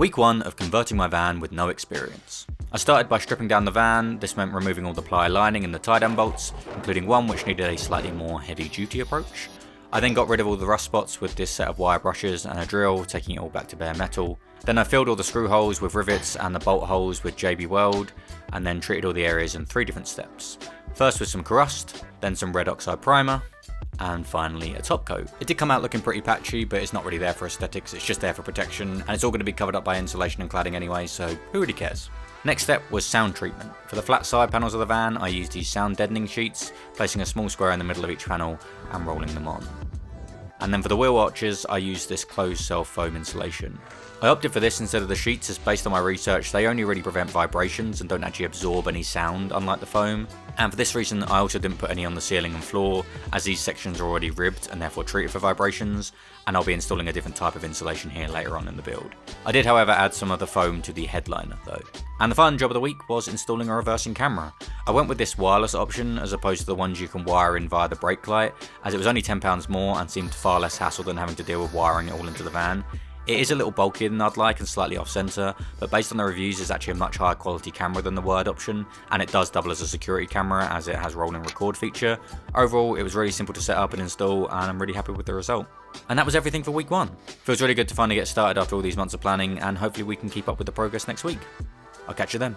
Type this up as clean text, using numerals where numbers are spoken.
Week 1 of converting my van with no experience. I started by stripping down the van. This meant removing all the ply lining and the tie-down bolts, including one which needed a slightly more heavy-duty approach. I then got rid of all the rust spots with this set of wire brushes and a drill, taking it all back to bare metal. Then I filled all the screw holes with rivets and the bolt holes with JB Weld, and then treated all the areas in 3 different steps. First with some Crust, then some red oxide primer, and finally a top coat. It did come out looking pretty patchy, but it's not really there for aesthetics, it's just there for protection, and it's all going to be covered up by insulation and cladding anyway, so who really cares? Next step was sound treatment. For the flat side panels of the van, I used these sound deadening sheets, placing a small square in the middle of each panel and rolling them on. And then for the wheel arches, I used this closed cell foam insulation. I opted for this instead of the sheets as based on my research, they only really prevent vibrations and don't actually absorb any sound, unlike the foam. And for this reason, I also didn't put any on the ceiling and floor, as these sections are already ribbed and therefore treated for vibrations, and I'll be installing a different type of insulation here later on in the build. I did however add some of the foam to the headliner though. And the fun job of the week was installing a reversing camera. I went with this wireless option as opposed to the ones you can wire in via the brake light, as it was only £10 more and seemed far less hassle than having to deal with wiring it all into the van. It is a little bulkier than I'd like and slightly off center, but based on the reviews it's actually a much higher quality camera than the Word option, and it does double as a security camera as it has rolling record feature. Overall it was really simple to set up and install, and I'm really happy with the result. And that was everything for week 1. Feels really good to finally get started after all these months of planning, and hopefully we can keep up with the progress next week. I'll catch you then.